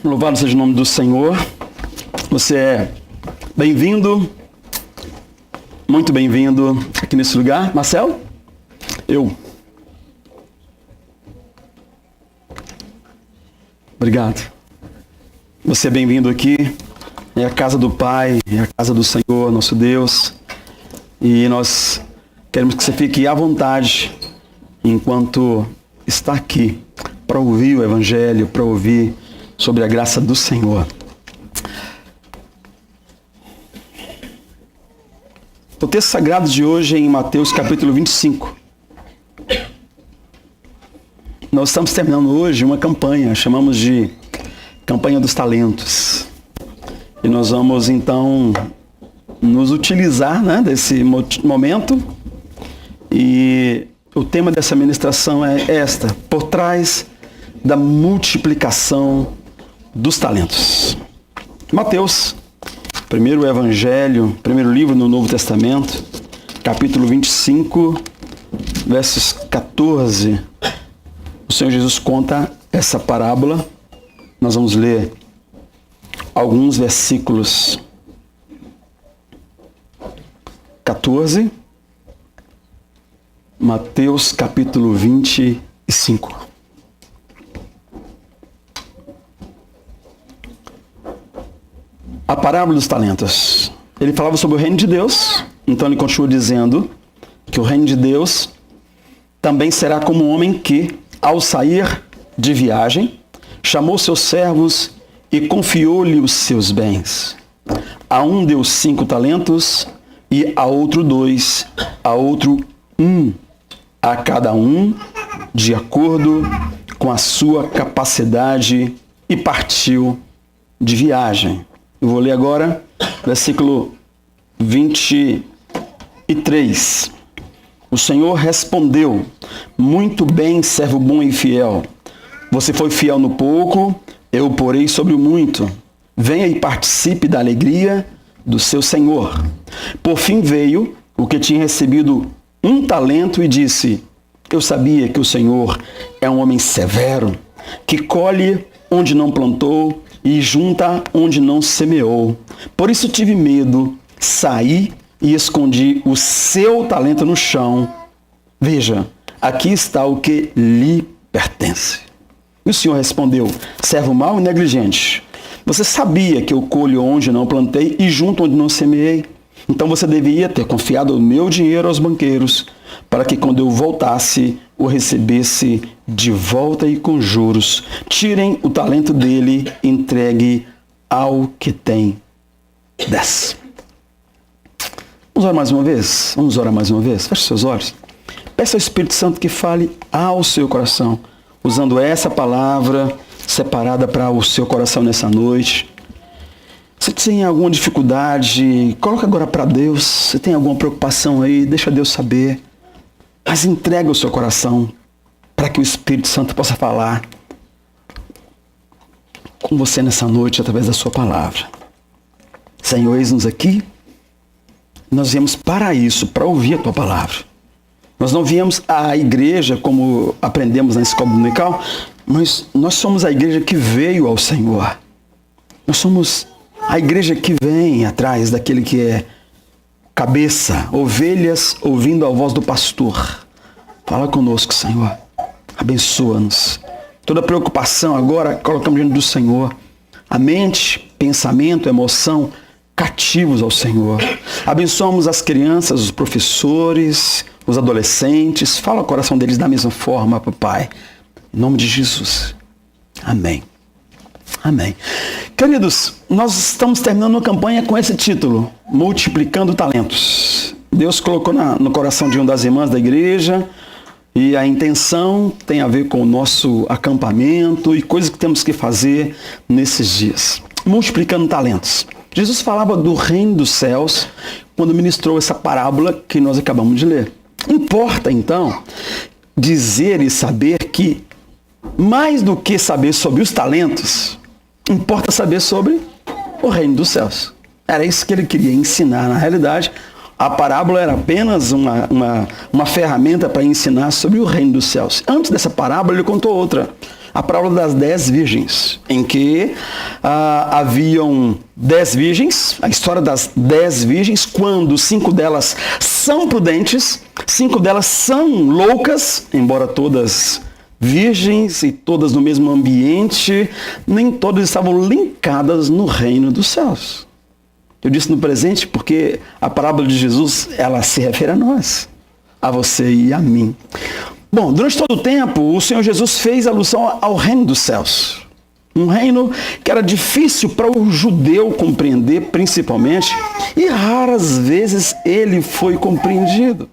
Louvado seja o nome do Senhor. Você é bem-vindo, muito bem-vindo aqui nesse lugar. Marcelo? Obrigado. Você é bem-vindo aqui. É a casa do Pai, é a casa do Senhor, nosso Deus. E nós queremos que você fique à vontade enquanto está aqui para ouvir o Evangelho, para ouvir sobre a graça do Senhor. O texto sagrado de hoje é em Mateus capítulo 25. Nós estamos terminando hoje uma campanha, chamamos de Campanha dos Talentos. E nós vamos então nos utilizar, desse momento. E o tema dessa ministração é esta: por trás da multiplicação dos talentos. Mateus, primeiro evangelho, primeiro livro no Novo Testamento, capítulo 25, versos 14. O Senhor Jesus conta essa parábola. Nós vamos ler alguns versículos. 14, Mateus capítulo 25. A parábola dos talentos. Ele falava sobre o reino de Deus, então ele continua dizendo que o reino de Deus também será como um homem que, ao sair de viagem, chamou seus servos e confiou-lhe os seus bens. A um deu 5 talentos, e a outro 2, a outro 1, a cada um de acordo com a sua capacidade, e partiu de viagem. Eu vou ler agora versículo 23. O Senhor respondeu: muito bem, servo bom e fiel. Você foi fiel no pouco, eu o porei sobre o muito. Venha e participe da alegria do seu Senhor. Por fim veio o que tinha recebido 1 talento e disse: eu sabia que o Senhor é um homem severo, que colhe onde não plantou e junta onde não semeou. Por isso tive medo, saí e escondi o seu talento no chão. Veja, aqui está o que lhe pertence. E o Senhor respondeu: servo mau e negligente, você sabia que eu colho onde não plantei e junto onde não semeei? Então você deveria ter confiado o meu dinheiro aos banqueiros, para que quando eu voltasse, o recebesse de volta e com juros. Tirem o talento dele e entregue ao que tem 10. Vamos orar mais uma vez? Feche seus olhos. Peça ao Espírito Santo que fale ao seu coração, usando essa palavra separada para o seu coração nessa noite. Se tem alguma dificuldade, coloca agora para Deus. Se tem alguma preocupação aí, deixa Deus saber. Mas entrega o seu coração para que o Espírito Santo possa falar com você nessa noite através da sua palavra. Senhor, eis-nos aqui. Nós viemos para isso, para ouvir a tua palavra. Nós não viemos à igreja como aprendemos na escola dominical, mas nós somos a igreja que veio ao Senhor. Nós somos a igreja que vem atrás daquele que é cabeça, ovelhas ouvindo a voz do pastor. Fala conosco, Senhor. Abençoa-nos. Toda preocupação agora colocamos diante do Senhor. A mente, pensamento, emoção, cativos ao Senhor. Abençoamos as crianças, os professores, os adolescentes. Fala o coração deles da mesma forma, papai. Em nome de Jesus. Amém. Amém. Queridos, nós estamos terminando uma campanha com esse título: Multiplicando Talentos. Deus colocou no coração de uma das irmãs da igreja, e a intenção tem a ver com o nosso acampamento e coisas que temos que fazer nesses dias. Multiplicando talentos. Jesus falava do reino dos céus quando ministrou essa parábola que nós acabamos de ler. Importa, então, dizer e saber que, mais do que saber sobre os talentos, importa saber sobre o reino dos céus. Era isso que ele queria ensinar. Na realidade, a parábola era apenas uma ferramenta para ensinar sobre o reino dos céus. Antes dessa parábola, ele contou outra. a parábola das 10 virgens, em que haviam 10 virgens, a história das 10 virgens, quando 5 delas são prudentes, 5 delas são loucas, embora todas virgens e todas no mesmo ambiente, nem todas estavam linkadas no reino dos céus. Eu disse no presente porque a parábola de Jesus, ela se refere a nós, a você e a mim. Bom, durante todo o tempo, o Senhor Jesus fez alusão ao reino dos céus. Um reino que era difícil para o judeu compreender, principalmente, e raras vezes ele foi compreendido.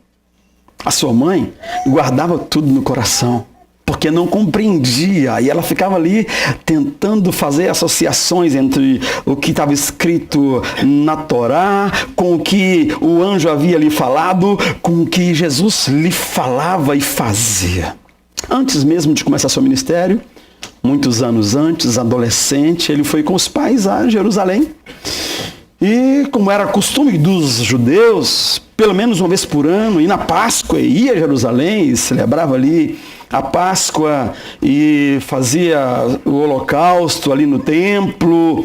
A sua mãe guardava tudo no coração, porque não compreendia, e ela ficava ali tentando fazer associações entre o que estava escrito na Torá, com o que o anjo havia lhe falado, com o que Jesus lhe falava e fazia. Antes mesmo de começar seu ministério, muitos anos antes, adolescente, ele foi com os pais a Jerusalém. E como era costume dos judeus, pelo menos uma vez por ano, e na Páscoa ia a Jerusalém e celebrava ali a Páscoa e fazia o holocausto ali no templo.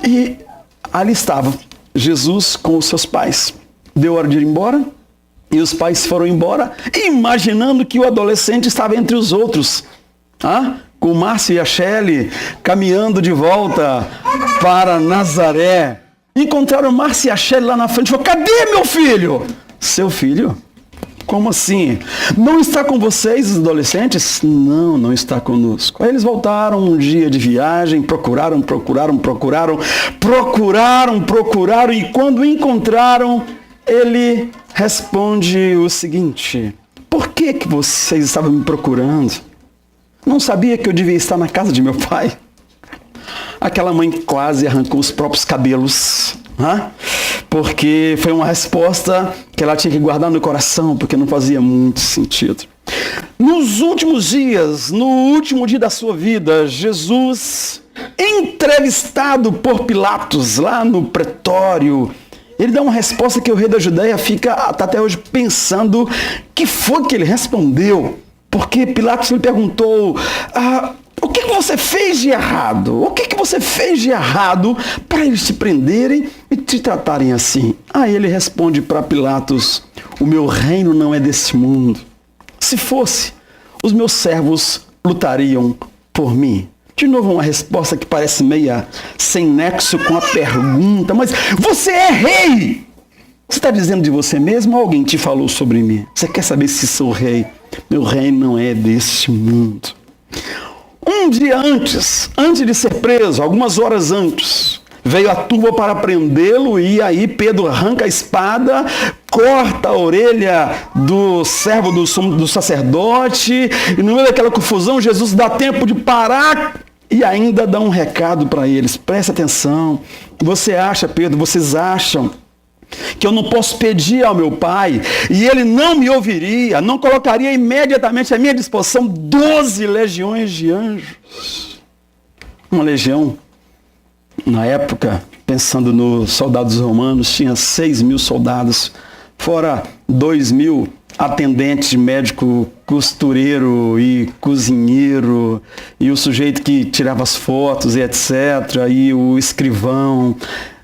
E ali estava Jesus com os seus pais. Deu hora de ir embora e os pais foram embora, imaginando que o adolescente estava entre os outros. Com o Márcio e a Shelley caminhando de volta para Nazaré. Encontraram o Márcio e a Shelley lá na frente e falaram: cadê meu filho? Seu filho? Como assim? Não está com vocês, os adolescentes? Não, não está conosco. Aí eles voltaram um dia de viagem, procuraram, e quando encontraram, ele responde o seguinte: por que vocês estavam me procurando? Não sabia que eu devia estar na casa de meu pai? Aquela mãe quase arrancou os próprios cabelos, porque foi uma resposta que ela tinha que guardar no coração, porque não fazia muito sentido. Nos últimos dias, no último dia da sua vida, Jesus, entrevistado por Pilatos lá no pretório, ele dá uma resposta que o rei da Judéia fica até hoje pensando que foi que ele respondeu. Porque Pilatos lhe perguntou: o que você fez de errado? O que você fez de errado para eles te prenderem e te tratarem assim? Aí ele responde para Pilatos: o meu reino não é desse mundo. Se fosse, os meus servos lutariam por mim. De novo, uma resposta que parece meia sem nexo com a pergunta: mas você é rei! Você está dizendo de você mesmo ou alguém te falou sobre mim? Você quer saber se sou rei? Meu reino não é deste mundo. Um dia antes de ser preso, algumas horas antes, veio a turba para prendê-lo e aí Pedro arranca a espada, corta a orelha do servo do sacerdote, e no meio daquela confusão Jesus dá tempo de parar e ainda dá um recado para eles: presta atenção, você acha, Pedro, vocês acham que eu não posso pedir ao meu pai e ele não me ouviria, não colocaria imediatamente à minha disposição 12 legiões de anjos? Uma legião, na época, pensando nos soldados romanos, tinha 6.000 soldados, fora 2.000 atendentes, médico, costureiro e cozinheiro, e o sujeito que tirava as fotos e etc., e o escrivão.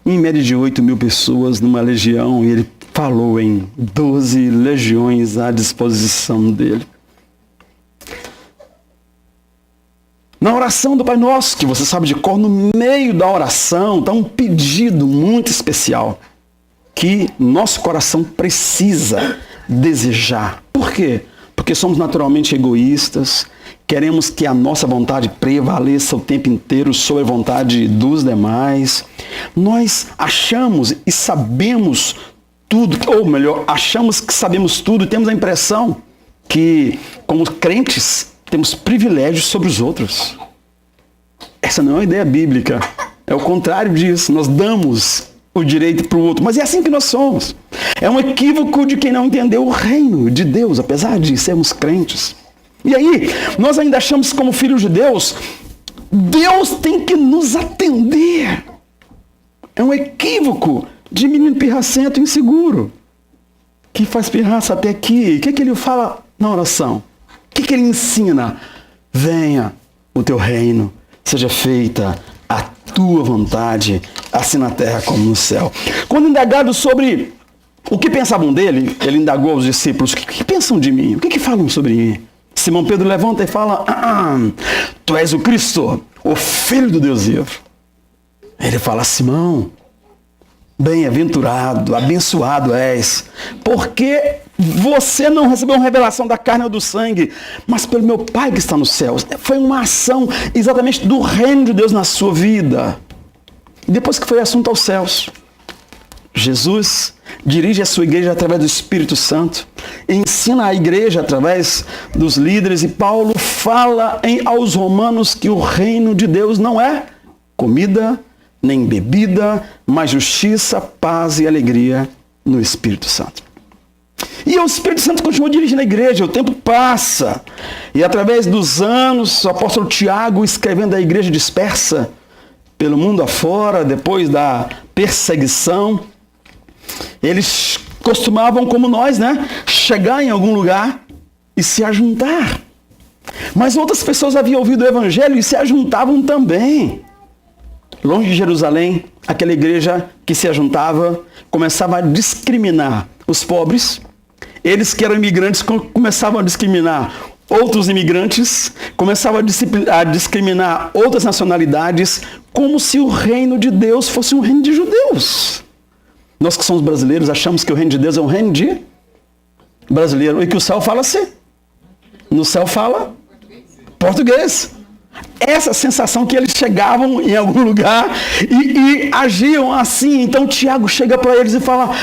Em média de 8.000 pessoas numa legião, e ele falou em 12 legiões à disposição dele. Na oração do Pai Nosso, que você sabe de cor, no meio da oração está um pedido muito especial que nosso coração precisa desejar. Por quê? Porque somos naturalmente egoístas, queremos que a nossa vontade prevaleça o tempo inteiro sobre a vontade dos demais. Nós achamos e sabemos tudo, ou melhor, achamos que sabemos tudo e temos a impressão que, como crentes, temos privilégios sobre os outros. Essa não é uma ideia bíblica. É o contrário disso. Nós damos o direito para o outro. Mas é assim que nós somos. É um equívoco de quem não entendeu o reino de Deus, apesar de sermos crentes. E aí, nós ainda achamos que, como filhos de Deus, Deus tem que nos atender. É um equívoco de menino pirracento inseguro, que faz pirraça até aqui. O que ele fala na oração? O que ele ensina? Venha, o teu reino, seja feita a tua vontade, assim na terra como no céu. Quando indagado sobre o que pensavam dele, ele indagou aos discípulos: o que pensam de mim? O que falam sobre mim? Simão Pedro levanta e fala: tu és o Cristo, o Filho do Deus vivo. Ele fala: Simão, bem-aventurado, abençoado és, porque você não recebeu uma revelação da carne ou do sangue, mas pelo meu Pai que está nos céus. Foi uma ação exatamente do reino de Deus na sua vida. Depois que foi assunto aos céus, Jesus dirige a sua igreja através do Espírito Santo, ensina a igreja através dos líderes, e Paulo fala aos romanos que o reino de Deus não é comida nem bebida, mas justiça, paz e alegria no Espírito Santo. E o Espírito Santo continua dirigindo a igreja, o tempo passa, e através dos anos, o apóstolo Tiago, escrevendo à igreja dispersa pelo mundo afora, depois da perseguição, eles costumavam, como nós, chegar em algum lugar e se ajuntar. Mas outras pessoas haviam ouvido o evangelho e se ajuntavam também. Longe de Jerusalém, aquela igreja que se ajuntava começava a discriminar os pobres. Eles que eram imigrantes começavam a discriminar outros imigrantes, começavam a discriminar outras nacionalidades, como se o reino de Deus fosse um reino de judeus. Nós que somos brasileiros achamos que o reino de Deus é um reino de brasileiro, e que o céu fala assim. No céu fala português. Essa sensação que eles chegavam em algum lugar e agiam assim. Então Tiago chega para eles e fala: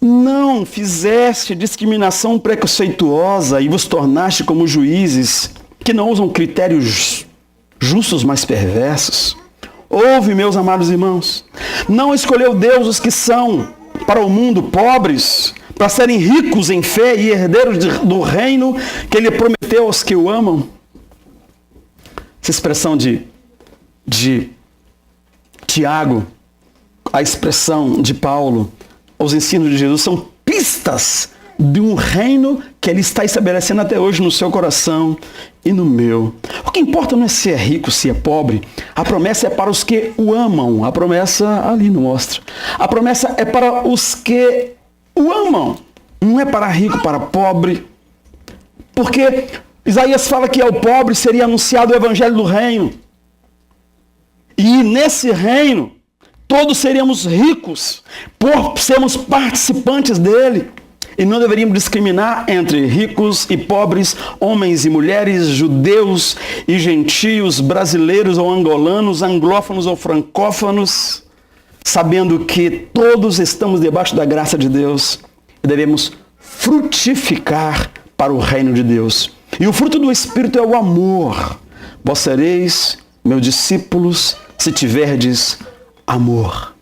não fizeste discriminação preconceituosa e vos tornaste como juízes que não usam critérios justos, mas perversos. Ouve, meus amados irmãos, não escolheu Deus os que são para o mundo pobres, para serem ricos em fé e herdeiros do reino que ele prometeu aos que o amam. Essa expressão de Tiago, a expressão de Paulo, os ensinos de Jesus são pistas de um reino que ele está estabelecendo até hoje no seu coração e no meu. O que importa não é se é rico, se é pobre. A promessa é para os que o amam. A promessa ali não mostra. A promessa é para os que o amam. Não é para rico, para pobre. Porque Isaías fala que ao pobre seria anunciado o evangelho do reino. E nesse reino, todos seríamos ricos por sermos participantes dele. E não deveríamos discriminar entre ricos e pobres, homens e mulheres, judeus e gentios, brasileiros ou angolanos, anglófonos ou francófonos, sabendo que todos estamos debaixo da graça de Deus e devemos frutificar para o reino de Deus. E o fruto do Espírito é o amor. Vós sereis meus discípulos se tiverdes amor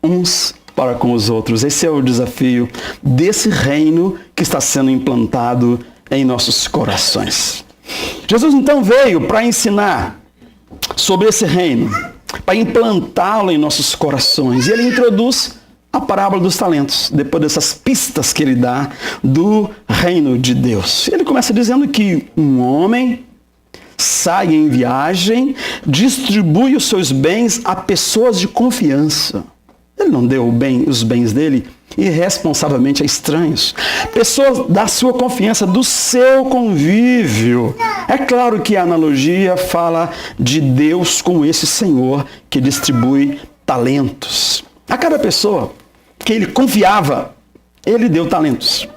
uns para com os outros. Esse é o desafio desse reino que está sendo implantado em nossos corações. Jesus então veio para ensinar sobre esse reino, para implantá-lo em nossos corações. E ele introduz a parábola dos talentos, depois dessas pistas que ele dá do reino de Deus. Ele começa dizendo que um homem sai em viagem, distribui os seus bens a pessoas de confiança. Ele não deu os bens dele irresponsavelmente a estranhos. Pessoas da sua confiança, do seu convívio. É claro que a analogia fala de Deus como esse Senhor que distribui talentos. A cada pessoa que ele confiava, ele deu talentos.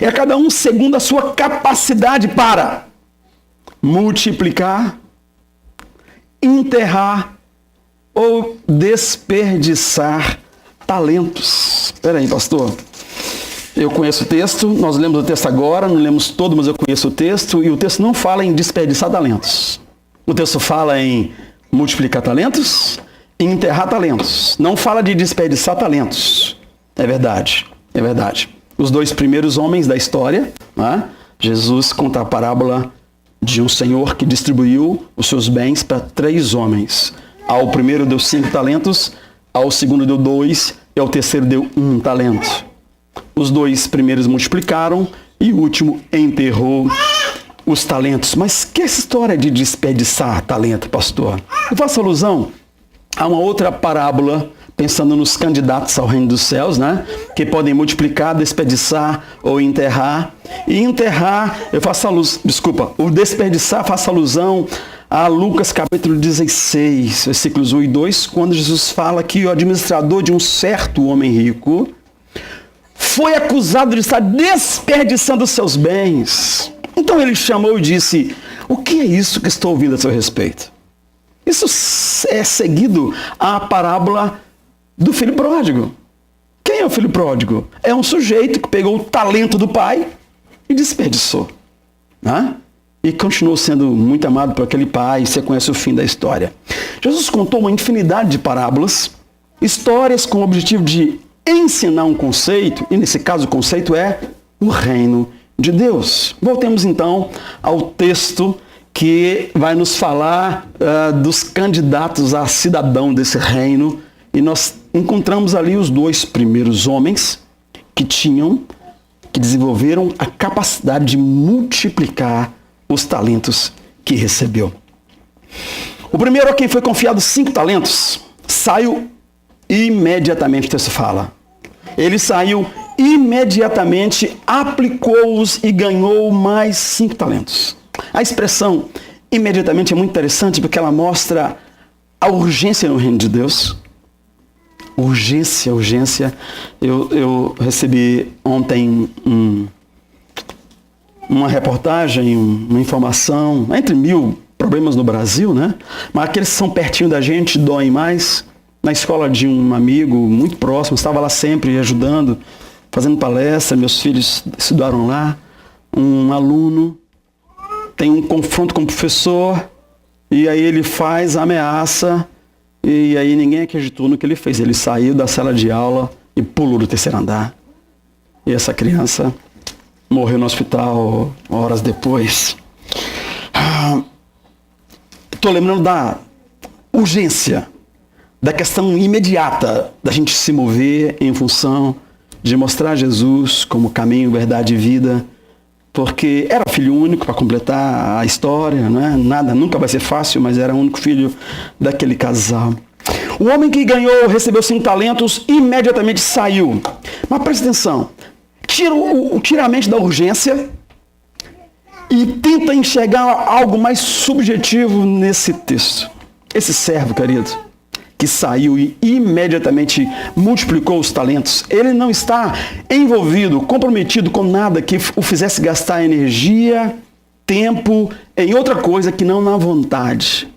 E a cada um segundo a sua capacidade para multiplicar, enterrar ou desperdiçar talentos. Espera aí, pastor. Eu conheço o texto, nós lemos o texto agora, não lemos todo, mas eu conheço o texto, e o texto não fala em desperdiçar talentos. O texto fala em multiplicar talentos e enterrar talentos. Não fala de desperdiçar talentos. É verdade, é verdade. Os dois primeiros homens da história, Jesus conta a parábola de um senhor que distribuiu os seus bens para 3 homens. Ao primeiro deu 5 talentos, ao segundo deu 2 e ao terceiro deu 1 talento. Os 2 primeiros multiplicaram e o último enterrou os talentos. Mas que essa história de desperdiçar talento, pastor? Eu faço alusão a uma outra parábola, pensando nos candidatos ao reino dos céus, né? Que podem multiplicar, desperdiçar ou enterrar. E enterrar, o desperdiçar faço alusão a Lucas capítulo 16, versículos 1 e 2, quando Jesus fala que o administrador de um certo homem rico foi acusado de estar desperdiçando seus bens. Então ele chamou e disse: o que é isso que estou ouvindo a seu respeito? Isso é seguido à parábola do filho pródigo. Quem é o filho pródigo? É um sujeito que pegou o talento do pai e desperdiçou, né? E continuou sendo muito amado por aquele pai. Você conhece o fim da história. Jesus contou uma infinidade de parábolas, histórias com o objetivo de ensinar um conceito, e nesse caso o conceito é o reino de Deus. Voltemos então ao texto que vai nos falar dos candidatos a cidadão desse reino, e nós encontramos ali os dois primeiros homens que desenvolveram a capacidade de multiplicar os talentos que recebeu. O primeiro, a quem foi confiado 5 talentos, saiu imediatamente, o texto fala. Ele saiu imediatamente, aplicou-os e ganhou mais 5 talentos. A expressão imediatamente é muito interessante porque ela mostra a urgência no reino de Deus. Urgência. Eu recebi ontem uma reportagem, uma informação, entre 1000 problemas no Brasil, né? Mas aqueles que são pertinho da gente doem mais. Na escola de um amigo muito próximo, estava lá sempre ajudando, fazendo palestra, meus filhos estudaram lá. Um aluno tem um confronto com o professor, e aí ele faz a ameaça, e aí ninguém acreditou no que ele fez. Ele saiu da sala de aula e pulou do 3º andar. E essa criança morreu no hospital horas depois. Estou lembrando da urgência, da questão imediata da gente se mover em função de mostrar Jesus como caminho, verdade e vida, porque era filho único, para completar a história, né? Nada, nunca vai ser fácil, mas era o único filho daquele casal. O homem que recebeu 5 talentos, imediatamente saiu. Mas presta atenção, tira a mente da urgência e tenta enxergar algo mais subjetivo nesse texto. Esse servo, querido, que saiu e imediatamente multiplicou os talentos, ele não está envolvido, comprometido com nada que o fizesse gastar energia, tempo em outra coisa que não na vontade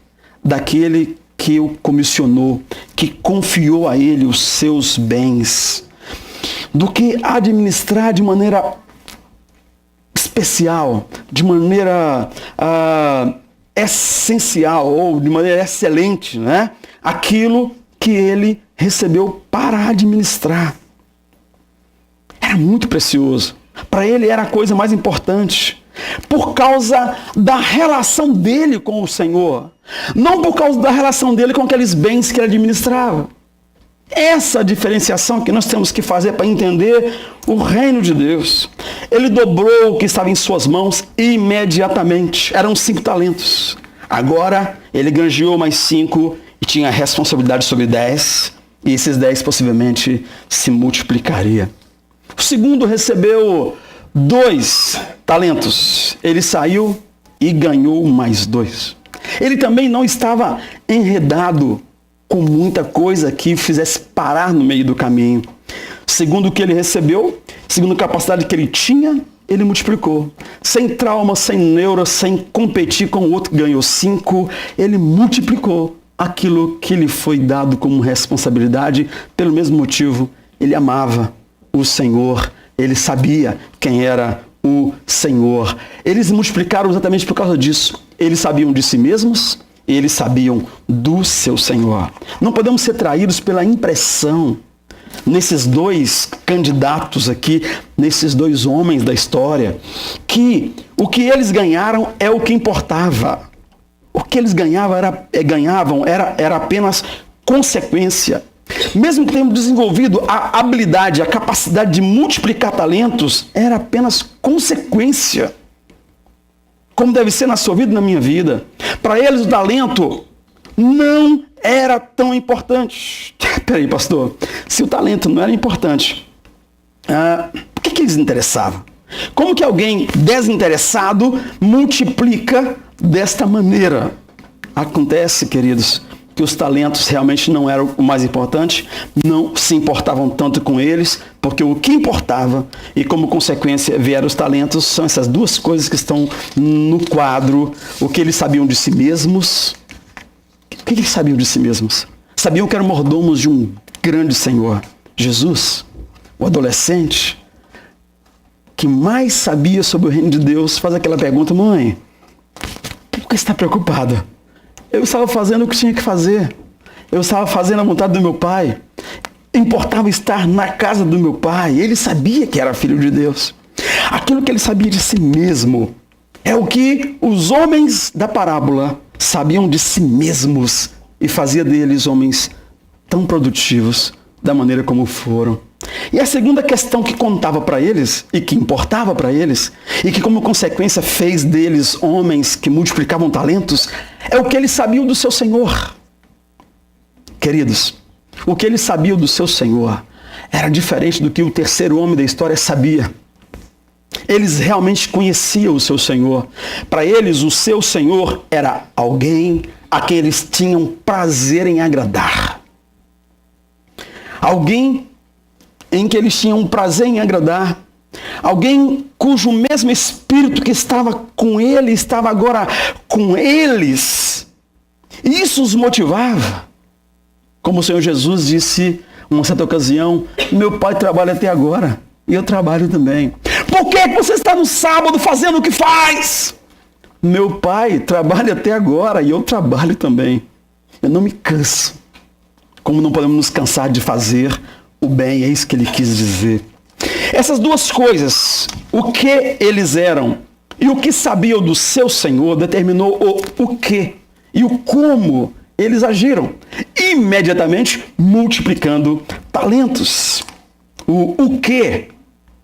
daquele que o comissionou, que confiou a ele os seus bens, do que administrar de maneira especial, de maneira essencial ou de maneira excelente, né? Aquilo que ele recebeu para administrar. Era muito precioso. Para ele era a coisa mais importante. Por causa da relação dele com o Senhor. Não por causa da relação dele com aqueles bens que ele administrava. Essa diferenciação que nós temos que fazer para entender o reino de Deus. Ele dobrou o que estava em suas mãos imediatamente. Eram 5 talentos. Agora ele granjeou mais 5 e tinha responsabilidade sobre 10. E esses 10 possivelmente se multiplicaria. O segundo recebeu 2 talentos. Ele saiu e ganhou mais 2. Ele também não estava enredado com muita coisa que fizesse parar no meio do caminho. Segundo o que ele recebeu, segundo a capacidade que ele tinha, ele multiplicou. Sem trauma, sem neura, sem competir com o outro que ganhou 5, ele multiplicou aquilo que lhe foi dado como responsabilidade. Pelo mesmo motivo, ele amava o Senhor, ele sabia quem era o Senhor. Eles multiplicaram exatamente por causa disso. Eles sabiam de si mesmos, eles sabiam do seu Senhor. Não podemos ser traídos pela impressão nesses 2 candidatos aqui, nesses 2 homens da história, que o que eles ganharam é o que importava. O que eles ganhavam era apenas consequência. Mesmo que tenham desenvolvido a habilidade, a capacidade de multiplicar talentos, era apenas consequência. como deve ser na sua vida e na minha vida. Para eles o talento não era tão importante. Peraí, pastor, se o talento não era importante, por que eles interessavam? Como que alguém desinteressado multiplica desta maneira? Acontece, queridos, que os talentos realmente não eram o mais importante, não se importavam tanto com eles, porque o que importava, e como consequência vieram os talentos, são essas duas coisas que estão no quadro. O que eles sabiam de si mesmos. O que eles sabiam de si mesmos? Sabiam que eram mordomos de um grande Senhor, Jesus, o adolescente, que mais sabia sobre o reino de Deus, faz aquela pergunta: mãe, por que você está preocupada? Eu estava fazendo o que tinha que fazer. Eu estava fazendo a vontade do meu pai. Importava estar na casa do meu pai. Ele sabia que era filho de Deus. Aquilo que ele sabia de si mesmo é o que os homens da parábola sabiam de si mesmos e fazia deles homens tão produtivos da maneira como foram. E a segunda questão que contava para eles e que importava para eles e que como consequência fez deles homens que multiplicavam talentos é o que eles sabiam do seu Senhor. Queridos, o que eles sabiam do seu Senhor era diferente do que o terceiro homem da história sabia. Eles realmente conheciam o seu Senhor. Para eles, o seu Senhor era alguém a quem eles tinham prazer em agradar. Alguém em que eles tinham prazer em agradar. Alguém cujo mesmo Espírito que estava com ele, estava agora com eles. E isso os motivava. Como o Senhor Jesus disse em uma certa ocasião: meu pai trabalha até agora e eu trabalho também. Por que você está no sábado fazendo o que faz? Meu pai trabalha até agora e eu trabalho também. Eu não me canso. Como não podemos nos cansar de fazer o bem, é isso que ele quis dizer. Essas duas coisas, o que eles eram e o que sabiam do seu Senhor, determinou o que e o como eles agiram, imediatamente multiplicando talentos. O que,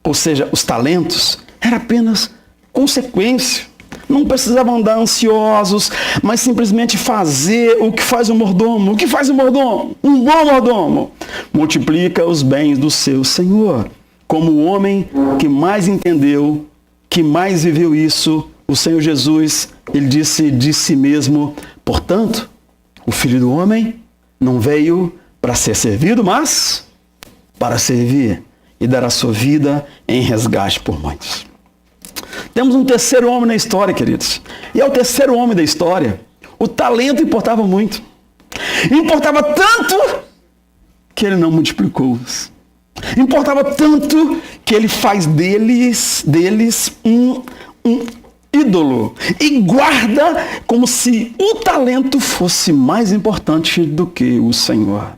ou seja, os talentos, era apenas consequência. Não precisavam andar ansiosos, mas simplesmente fazer o que faz o mordomo. O que faz o mordomo? Um bom mordomo multiplica os bens do seu Senhor. Como o homem que mais entendeu, que mais viveu isso, o Senhor Jesus, ele disse de si mesmo: portanto, o Filho do Homem não veio para ser servido, mas para servir e dar a sua vida em resgate por muitos. Temos um terceiro homem na história, queridos. E é o terceiro homem da história. O talento importava muito. Importava tanto que ele não multiplicou-os. Importava tanto que ele faz deles um ídolo. E guarda como se o talento fosse mais importante do que o Senhor,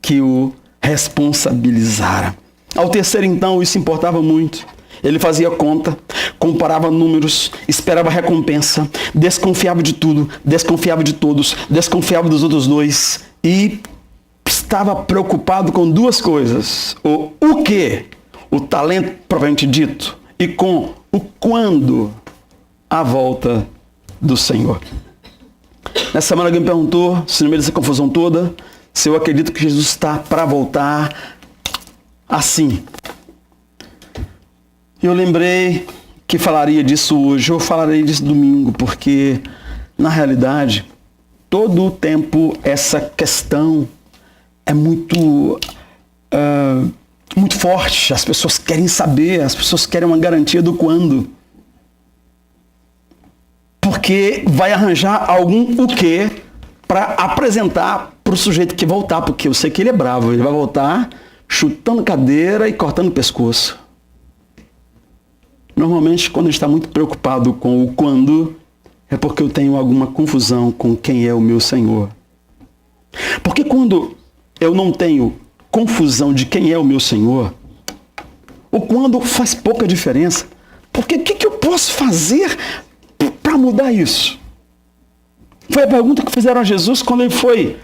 que o responsabilizara. Ao terceiro, então, isso importava muito. Ele fazia conta, comparava números, esperava recompensa, desconfiava de tudo, desconfiava de todos, desconfiava dos outros dois e estava preocupado com duas coisas: o que, o talento propriamente dito, e com o quando, a volta do Senhor. Nessa semana alguém me perguntou, se no meio dessa confusão toda, se eu acredito que Jesus está para voltar assim. Eu lembrei que falaria disso hoje, eu falarei disso domingo, porque, na realidade, todo o tempo essa questão é muito forte. As pessoas querem saber, as pessoas querem uma garantia do quando. Porque vai arranjar algum o quê para apresentar para o sujeito que voltar, porque eu sei que ele é bravo, ele vai voltar chutando cadeira e cortando pescoço. Normalmente, quando a gente está muito preocupado com o quando, é porque eu tenho alguma confusão com quem é o meu Senhor. Porque quando eu não tenho confusão de quem é o meu Senhor, o quando faz pouca diferença. Porque o que eu posso fazer para mudar isso? Foi a pergunta que fizeram a Jesus quando ele foi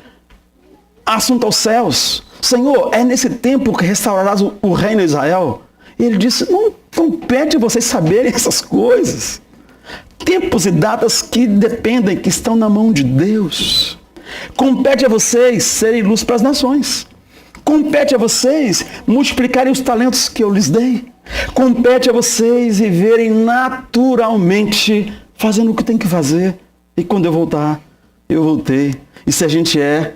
assunto aos céus. Senhor, é nesse tempo que restaurarás o reino de Israel? E ele disse: não compete a vocês saberem essas coisas. tempos e datas que dependem, que estão na mão de Deus. Compete a vocês serem luz para as nações. Compete a vocês multiplicarem os talentos que eu lhes dei. Compete a vocês viverem naturalmente, fazendo o que tem que fazer. E quando eu voltar, eu voltei. E se a gente é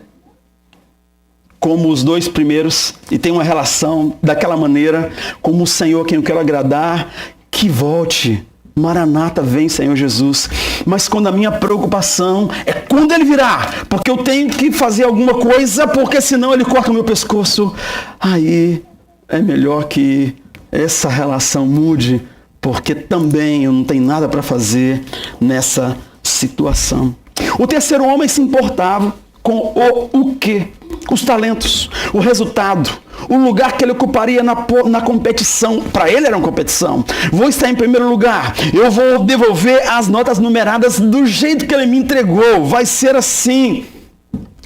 como os dois primeiros e tem uma relação daquela maneira, como o Senhor a quem eu quero agradar, que volte. Maranata, vem, Senhor Jesus. Mas quando a minha preocupação é quando Ele virá, porque eu tenho que fazer alguma coisa, porque senão Ele corta o meu pescoço, aí é melhor que essa relação mude, porque também eu não tenho nada para fazer nessa situação. O terceiro homem se importava com o quê? Os talentos, o resultado, o lugar que ele ocuparia na competição. Para ele era uma competição. Vou estar em primeiro lugar. Eu vou devolver as notas numeradas do jeito que ele me entregou. Vai ser assim.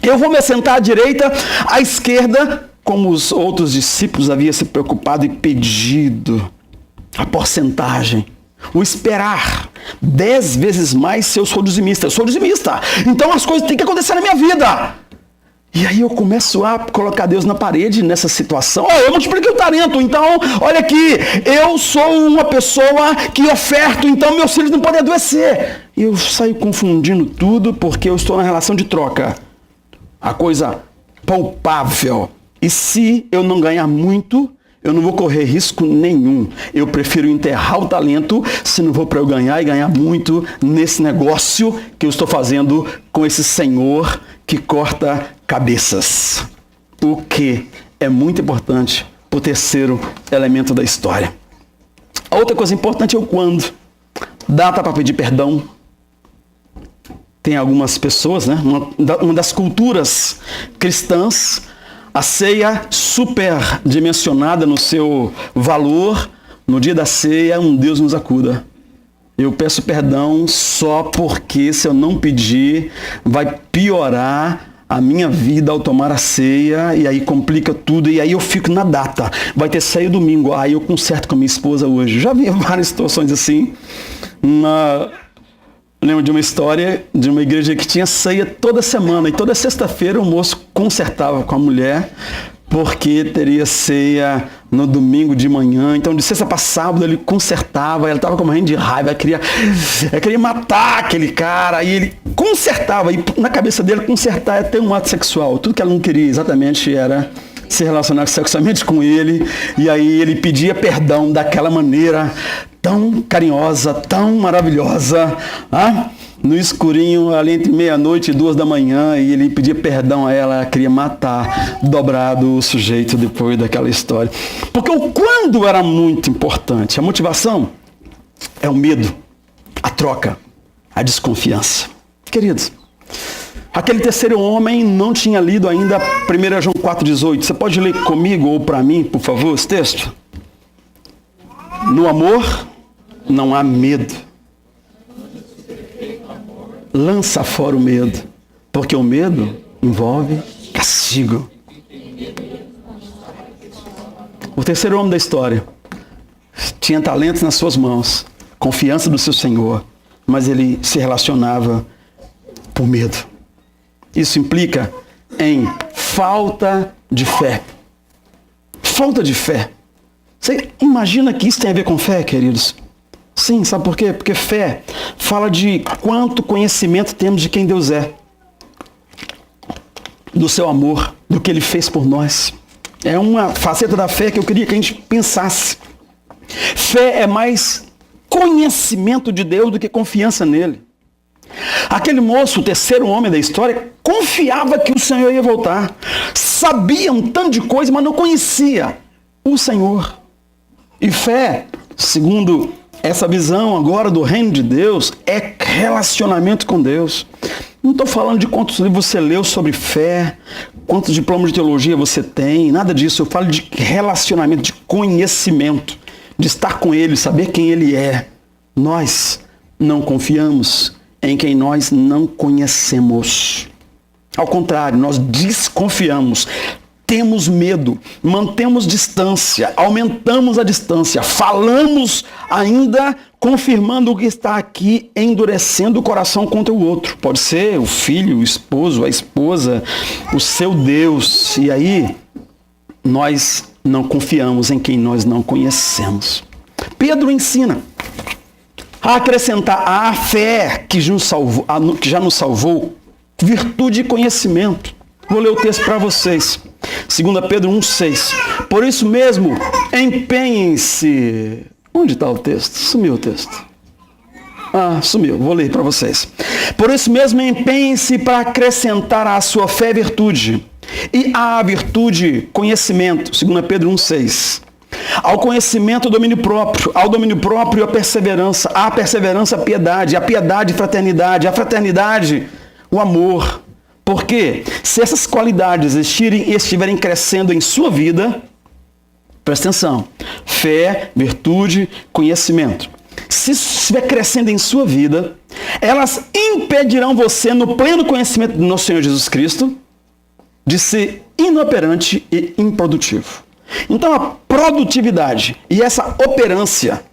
Eu vou me assentar à direita, à esquerda, como os outros discípulos haviam se preocupado e pedido a porcentagem. O esperar 10 vezes mais se eu sou dizimista. Eu sou dizimista. Então as coisas têm que acontecer na minha vida. E aí eu começo a colocar Deus na parede nessa situação. Eu multipliquei o talento, então, olha aqui, eu sou uma pessoa que oferto, então meus filhos não podem adoecer. E eu saio confundindo tudo porque eu estou na relação de troca. A coisa palpável. E se eu não ganhar muito, eu não vou correr risco nenhum. Eu prefiro enterrar o talento, se não for para eu ganhar e ganhar muito nesse negócio que eu estou fazendo com esse Senhor que corta cabeças. O que é muito importante para o terceiro elemento da história. A outra coisa importante é o quando. Data para pedir perdão. Tem algumas pessoas, né? Uma das culturas cristãs, a ceia superdimensionada no seu valor, no dia da ceia, um Deus nos acuda. Eu peço perdão só porque se eu não pedir, vai piorar a minha vida ao tomar a ceia, e aí complica tudo, e aí eu fico na data. Vai ter ceia domingo, aí eu conserto com a minha esposa hoje. Já vi várias situações assim. Lembro de uma história de uma igreja que tinha ceia toda semana, e toda sexta-feira o moço consertava com a mulher, porque teria ceia no domingo de manhã. Então, de sexta para sábado, ele consertava, ela estava morrendo de raiva, ela queria matar aquele cara, e ele consertava, e na cabeça dele, consertar é ter um ato sexual. Tudo que ela não queria exatamente era se relacionar sexualmente com ele, e aí ele pedia perdão daquela maneira tão carinhosa, tão maravilhosa, no escurinho, ali entre meia-noite e 2 da manhã, e ele pedia perdão a ela, queria matar, dobrado o sujeito depois daquela história. Porque o quando era muito importante. A motivação é o medo, a troca, a desconfiança. Queridos, aquele terceiro homem não tinha lido ainda 1 João 4,18. Você pode ler comigo ou para mim, por favor, esse texto? No amor não há medo. Lança fora o medo, porque o medo envolve castigo. O terceiro homem da história tinha talentos nas suas mãos, confiança do seu Senhor, mas ele se relacionava por medo. Isso implica em falta de fé. Falta de fé. Você imagina que isso tem a ver com fé, queridos? Sim, sabe por quê? Porque fé fala de quanto conhecimento temos de quem Deus é, do seu amor, do que Ele fez por nós. É uma faceta da fé que eu queria que a gente pensasse. Fé é mais conhecimento de Deus do que confiança nele. Aquele moço, o terceiro homem da história, confiava que o Senhor ia voltar. Sabia um tanto de coisa, mas não conhecia o Senhor. E fé, segundo essa visão agora do reino de Deus, é relacionamento com Deus. Não estou falando de quantos livros você leu sobre fé, quantos diplomas de teologia você tem, nada disso. Eu falo de relacionamento, de conhecimento, de estar com Ele, saber quem Ele é. Nós não confiamos em quem nós não conhecemos. Ao contrário, nós desconfiamos. Temos medo, mantemos distância, aumentamos a distância, falamos ainda confirmando o que está aqui, endurecendo o coração contra o outro. Pode ser o filho, o esposo, a esposa, o seu Deus. E aí, nós não confiamos em quem nós não conhecemos. Pedro ensina a acrescentar à fé que já nos salvou, virtude e conhecimento. Vou ler o texto para vocês. 2 Pedro 1,6. Por isso mesmo, empenhem-se. Onde está o texto? Sumiu o texto. Sumiu. Vou ler para vocês. Por isso mesmo, empenhem-se para acrescentar à sua fé virtude. E à virtude, conhecimento. 2 Pedro 1,6. Ao conhecimento, domínio próprio. Ao domínio próprio, a perseverança. À perseverança, a piedade. A piedade, fraternidade. A fraternidade, o amor. Porque se essas qualidades existirem e estiverem crescendo em sua vida, presta atenção, fé, virtude, conhecimento. Se isso estiver crescendo em sua vida, elas impedirão você, no pleno conhecimento do nosso Senhor Jesus Cristo, de ser inoperante e improdutivo. Então a produtividade e essa operância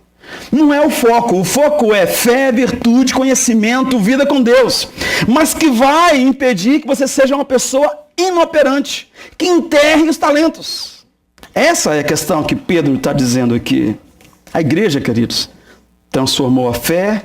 não é o foco é fé, virtude, conhecimento, vida com Deus, mas que vai impedir que você seja uma pessoa inoperante, que enterre os talentos. Essa é a questão que Pedro está dizendo aqui. A igreja, queridos, transformou a fé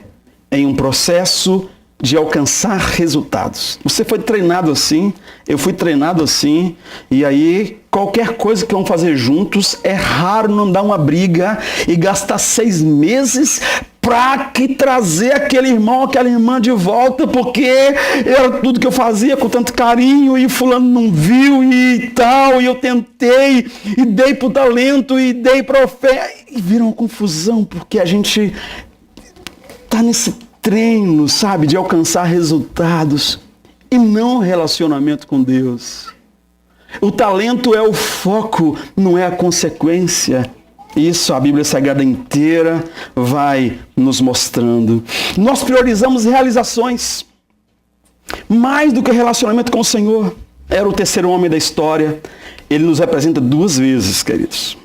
em um processo de alcançar resultados. Você foi treinado assim, eu fui treinado assim, e aí qualquer coisa que vamos fazer juntos, é raro não dar uma briga e gastar 6 meses para trazer aquele irmão, aquela irmã de volta, porque era tudo que eu fazia com tanto carinho e fulano não viu e tal, e eu tentei e dei pro talento e dei para fé, e vira uma confusão, porque a gente tá nesse treino, sabe, de alcançar resultados e não relacionamento com Deus. O talento é o foco, não é a consequência. Isso a Bíblia Sagrada inteira vai nos mostrando. Nós priorizamos realizações mais do que relacionamento com o Senhor. Era o terceiro homem da história. Ele nos representa 2 vezes, queridos.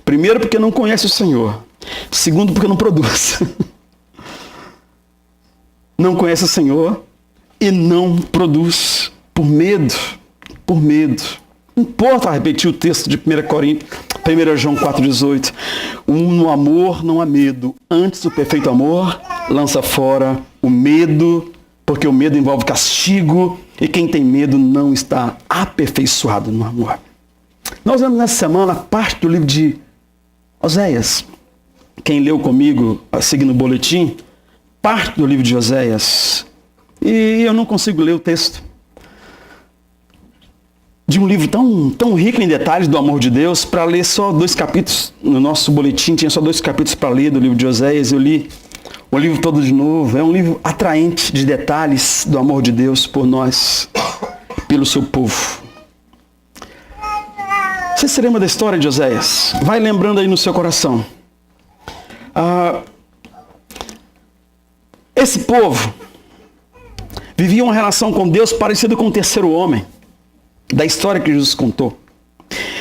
Primeiro, porque não conhece o Senhor. Segundo, porque não produz. Não conhece o Senhor e não produz por medo. Por medo. Não importa repetir o texto de 1 João 4,18. No amor não há medo. Antes, o perfeito amor lança fora o medo, porque o medo envolve castigo e quem tem medo não está aperfeiçoado no amor. Nós lemos nessa semana parte do livro de Oséias. Quem leu comigo, seguindo o boletim, parte do livro de Oséias. E eu não consigo ler o texto de um livro tão rico em detalhes do amor de Deus, para ler só 2 capítulos. No nosso boletim tinha só 2 capítulos para ler do livro de Oséias. Eu li o livro todo de novo. É um livro atraente de detalhes do amor de Deus por nós, pelo seu povo. Você se lembra da história de Oséias? Vai lembrando aí no seu coração. Esse povo vivia uma relação com Deus parecida com o terceiro homem da história que Jesus contou.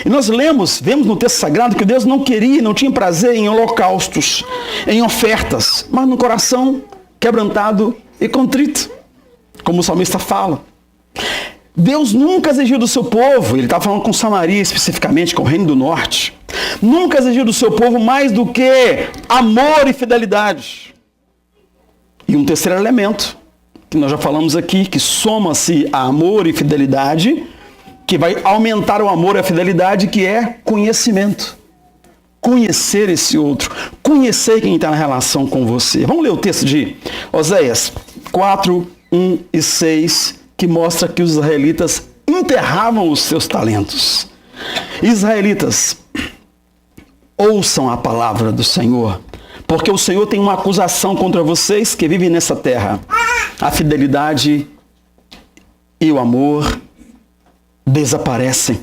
E nós vemos no texto sagrado que Deus não queria, não tinha prazer em holocaustos, em ofertas, mas no coração quebrantado e contrito, como o salmista fala. Deus nunca exigiu do seu povo, ele está falando com Samaria especificamente, com o reino do norte, nunca exigiu do seu povo mais do que amor e fidelidade. E um terceiro elemento, que nós já falamos aqui, que soma-se a amor e fidelidade, que vai aumentar o amor e a fidelidade, que é conhecimento. Conhecer esse outro. Conhecer quem está na relação com você. Vamos ler o texto de Oséias 4, 1 e 6, que mostra que os israelitas enterravam os seus talentos. Israelitas, ouçam a palavra do Senhor, porque o Senhor tem uma acusação contra vocês que vivem nessa terra. A fidelidade e o amor desaparecem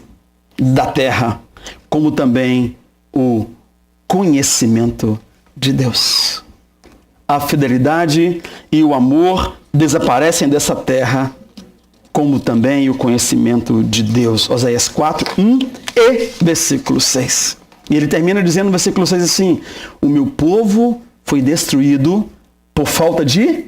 da terra, como também o conhecimento de Deus. A fidelidade e o amor desaparecem dessa terra, como também o conhecimento de Deus. Oséias 4, 1 e versículo 6. E ele termina dizendo no versículo 6 assim: o meu povo foi destruído por falta de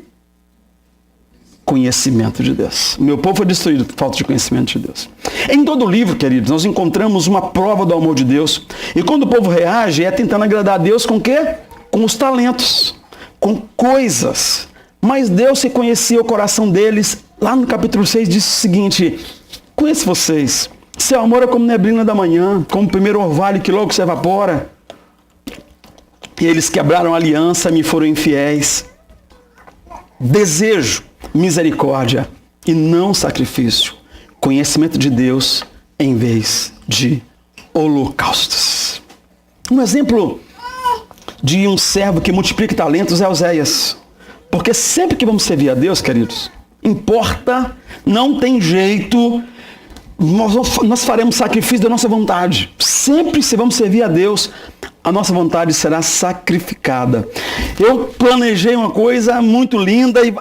conhecimento de Deus. O meu povo foi destruído por falta de conhecimento de Deus. Em todo o livro, queridos, nós encontramos uma prova do amor de Deus. E quando o povo reage, é tentando agradar a Deus com o quê? Com os talentos, com coisas. Mas Deus se conhecia o coração deles. Lá no capítulo 6 diz o seguinte: conheço vocês. Seu amor é como neblina da manhã, como o primeiro orvalho que logo se evapora. E eles quebraram a aliança, me foram infiéis. Desejo misericórdia e não sacrifício. Conhecimento de Deus em vez de holocaustos. Um exemplo de um servo que multiplica talentos é Oséias. Porque sempre que vamos servir a Deus, queridos, importa, não tem jeito, nós faremos sacrifício da nossa vontade. Sempre se vamos servir a Deus, a nossa vontade será sacrificada. Eu planejei uma coisa muito linda e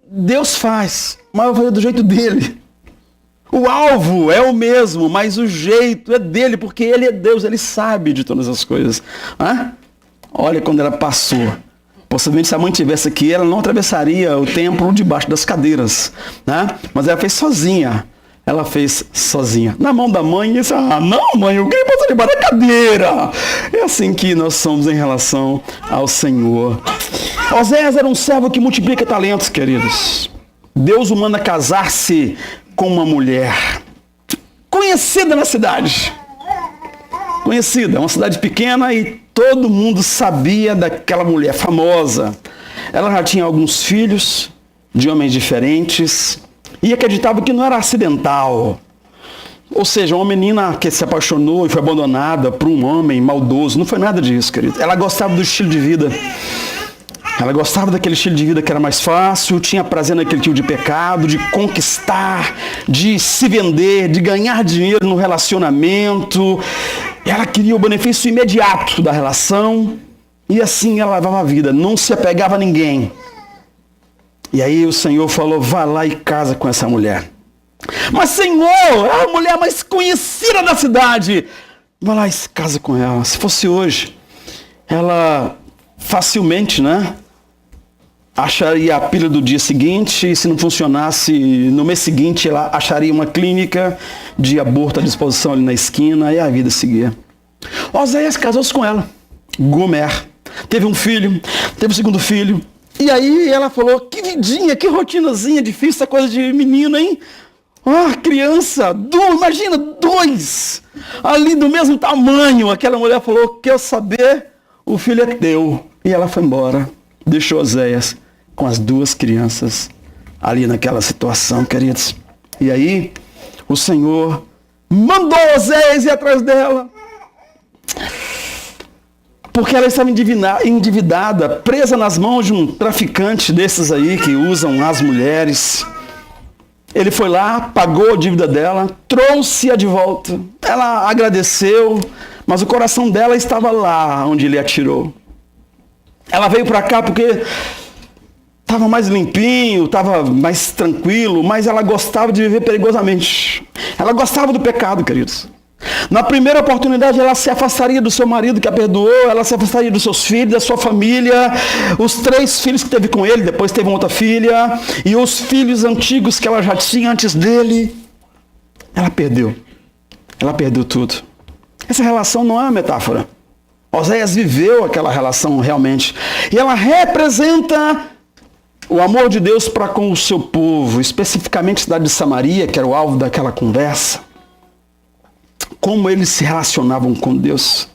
Deus faz, mas eu vou fazer do jeito dele. O alvo é o mesmo, mas o jeito é dele, porque ele é Deus, ele sabe de todas as coisas. Olha quando ela passou. Possivelmente se a mãe estivesse aqui, ela não atravessaria o templo debaixo das cadeiras. Mas ela fez sozinha. Ela fez sozinha. Na mão da mãe, e disse: não, mãe, eu queria passar debaixo da cadeira. É assim que nós somos em relação ao Senhor. Oséias era um servo que multiplica talentos, queridos. Deus o manda casar-se com uma mulher conhecida na cidade. Conhecida, uma cidade pequena e todo mundo sabia daquela mulher famosa. Ela já tinha alguns filhos de homens diferentes e acreditava que não era acidental. Ou seja, uma menina que se apaixonou e foi abandonada por um homem maldoso. Não foi nada disso, querido. Ela gostava do estilo de vida. Ela gostava daquele estilo de vida que era mais fácil, tinha prazer naquele tipo de pecado, de conquistar, de se vender, de ganhar dinheiro no relacionamento. Ela queria o benefício imediato da relação e assim ela levava a vida, não se apegava a ninguém. E aí o Senhor falou: vai lá e casa com essa mulher. Mas Senhor, é a mulher mais conhecida da cidade. Vai lá e se casa com ela. Se fosse hoje, ela facilmente, acharia a pílula do dia seguinte, e se não funcionasse no mês seguinte, ela acharia uma clínica de aborto à disposição ali na esquina, e a vida seguia. Oséias casou-se com ela, Gomer. Teve um filho, teve um segundo filho, e aí ela falou: que vidinha, que rotinazinha difícil, essa coisa de menino, hein? Criança, imagina, 2, ali do mesmo tamanho. Aquela mulher falou: quer saber, o filho é teu. E ela foi embora, deixou Oséias com as 2 crianças ali naquela situação, queridos. E aí, o Senhor mandou Oséias ir atrás dela. Porque ela estava endividada, presa nas mãos de um traficante desses aí que usam as mulheres. Ele foi lá, pagou a dívida dela, trouxe-a de volta. Ela agradeceu, mas o coração dela estava lá onde ele atirou. Ela veio para cá porque estava mais limpinho, estava mais tranquilo, mas ela gostava de viver perigosamente. Ela gostava do pecado, queridos. Na primeira oportunidade, ela se afastaria do seu marido que a perdoou, ela se afastaria dos seus filhos, da sua família, os 3 filhos que teve com ele, depois teve uma outra filha, e os filhos antigos que ela já tinha antes dele. Ela perdeu tudo. Essa relação não é uma metáfora. Oséias viveu aquela relação realmente. E ela representa o amor de Deus para com o seu povo, especificamente a cidade de Samaria, que era o alvo daquela conversa. Como eles se relacionavam com Deus.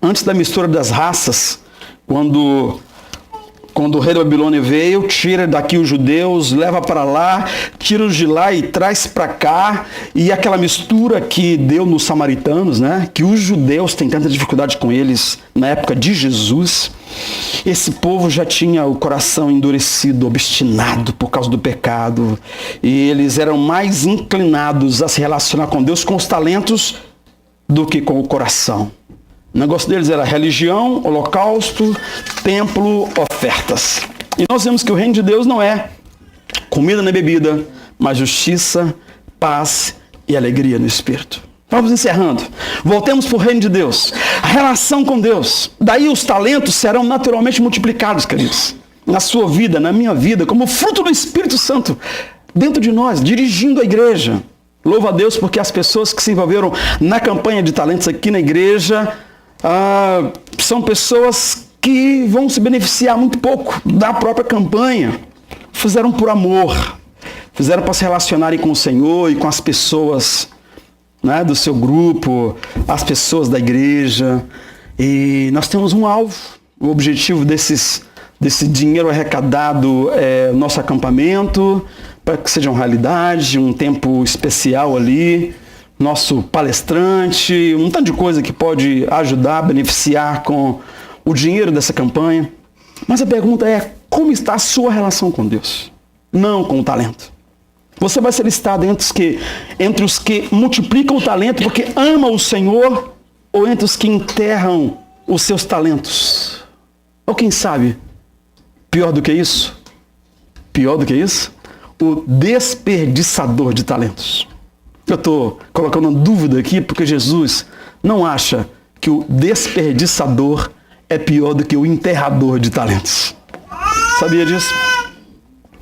Antes da mistura das raças, quando o rei da Babilônia veio, tira daqui os judeus, leva para lá, tira os de lá e traz para cá, e aquela mistura que deu nos samaritanos, que os judeus têm tanta dificuldade com eles na época de Jesus. Esse povo já tinha o coração endurecido, obstinado por causa do pecado, e eles eram mais inclinados a se relacionar com Deus com os talentos do que com o coração. O negócio deles era religião, holocausto, templo, ofertas. E nós vemos que o reino de Deus não é comida nem bebida, mas justiça, paz e alegria no Espírito. Vamos encerrando. Voltemos para o reino de Deus. A relação com Deus. Daí os talentos serão naturalmente multiplicados, queridos, na sua vida, na minha vida, como fruto do Espírito Santo dentro de nós, dirigindo a igreja. Louvo a Deus porque as pessoas que se envolveram na campanha de talentos aqui na igreja são pessoas que vão se beneficiar muito pouco da própria campanha. Fizeram por amor, fizeram para se relacionarem com o Senhor e com as pessoas, né, do seu grupo, as pessoas da igreja. E nós temos um alvo, o objetivo desse dinheiro arrecadado é nosso acampamento, para que seja uma realidade, um tempo especial ali, nosso palestrante, um tanto de coisa que pode ajudar, beneficiar com o dinheiro dessa campanha. Mas a pergunta é, como está a sua relação com Deus? Não com o talento. Você vai ser listado entre os que multiplicam o talento porque amam o Senhor, ou entre os que enterram os seus talentos? Ou quem sabe, pior do que isso? Pior do que isso? O desperdiçador de talentos. Eu estou colocando uma dúvida aqui porque Jesus não acha que o desperdiçador é pior do que o enterrador de talentos. Sabia disso?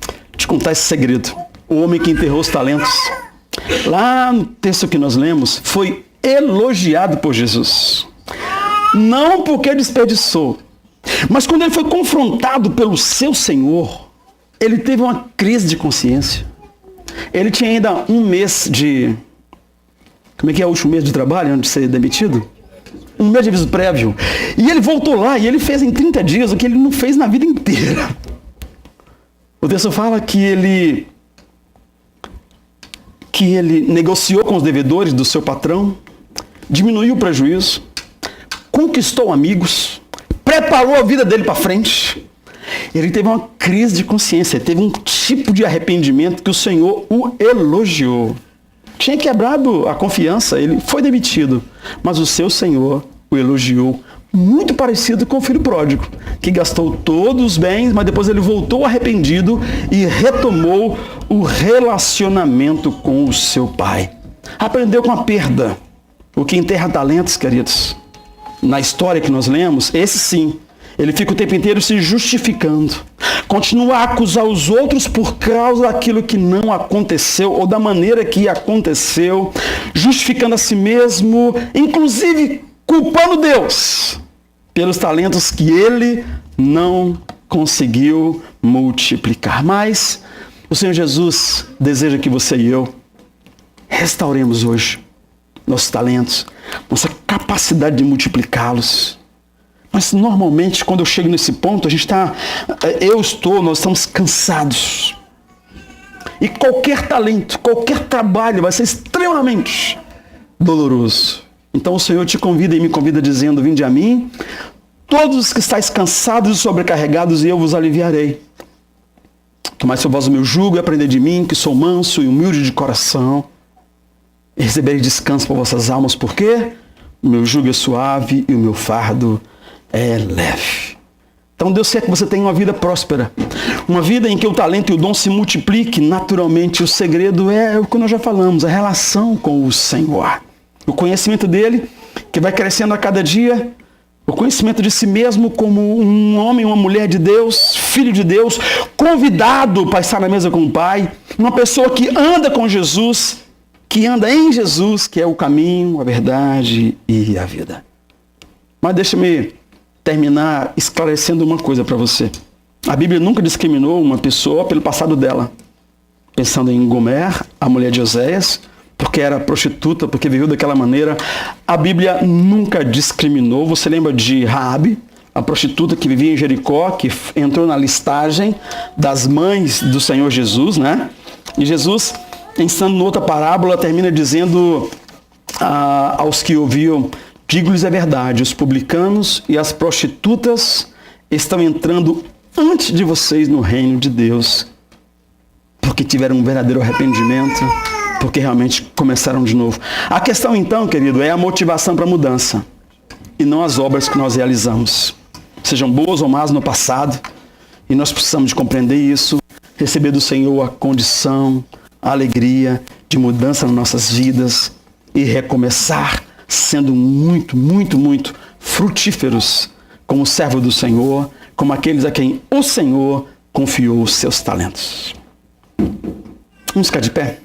Vou te contar esse segredo. O homem que enterrou os talentos, lá no texto que nós lemos, foi elogiado por Jesus. Não porque desperdiçou, mas quando ele foi confrontado pelo seu Senhor, ele teve uma crise de consciência. Ele tinha ainda um mês de... Como é que é o último mês de trabalho antes de ser demitido? Um mês de aviso prévio. E ele voltou lá e ele fez em 30 dias o que ele não fez na vida inteira. O texto fala que ele negociou com os devedores do seu patrão, diminuiu o prejuízo, conquistou amigos, preparou a vida dele para frente. Ele teve uma crise de consciência, teve um tipo de arrependimento que o Senhor o elogiou. Tinha quebrado a confiança, ele foi demitido, mas o seu Senhor o elogiou, muito parecido com o filho pródigo, que gastou todos os bens, mas depois ele voltou arrependido e retomou o relacionamento com o seu pai. Aprendeu com a perda. O que enterra talentos, queridos, na história que nós lemos, esse sim, ele fica o tempo inteiro se justificando. Continua a acusar os outros por causa daquilo que não aconteceu ou da maneira que aconteceu, justificando a si mesmo, inclusive culpando Deus pelos talentos que ele não conseguiu multiplicar. Mas o Senhor Jesus deseja que você e eu restauremos hoje nossos talentos, nossa capacidade de multiplicá-los. Mas normalmente quando eu chego nesse ponto, nós estamos cansados. E qualquer talento, qualquer trabalho vai ser extremamente doloroso. Então o Senhor te convida e me convida dizendo, vinde a mim, todos os que estáis cansados e sobrecarregados, e eu vos aliviarei. Tomai sobre vós o meu jugo e aprendei de mim, que sou manso e humilde de coração, e receberei descanso para vossas almas, porque o meu jugo é suave e o meu fardo é leve. Então Deus quer que você tenha uma vida próspera, uma vida em que o talento e o dom se multipliquem naturalmente. O segredo é o que nós já falamos, a relação com o Senhor. O conhecimento dele, que vai crescendo a cada dia, o conhecimento de si mesmo como um homem, uma mulher de Deus, filho de Deus, convidado para estar na mesa com o Pai, uma pessoa que anda com Jesus, que anda em Jesus, que é o caminho, a verdade e a vida. Mas deixa-me terminar esclarecendo uma coisa para você. A Bíblia nunca discriminou uma pessoa pelo passado dela. Pensando em Gomer, a mulher de Oséias, porque era prostituta, porque viveu daquela maneira. A Bíblia nunca discriminou. Você lembra de Raabe, a prostituta que vivia em Jericó, que entrou na listagem das mães do Senhor Jesus, né? E Jesus, pensando em outra parábola, termina dizendo aos que ouviam, digo-lhes a verdade, os publicanos e as prostitutas estão entrando antes de vocês no reino de Deus, porque tiveram um verdadeiro arrependimento, porque realmente começaram de novo. A questão então, querido, é a motivação para a mudança, e não as obras que nós realizamos, sejam boas ou más no passado, e nós precisamos de compreender isso, receber do Senhor a condição, a alegria de mudança nas nossas vidas, e recomeçar sendo muito, muito, muito frutíferos como servo do Senhor, como aqueles a quem o Senhor confiou os seus talentos. Vamos ficar de pé?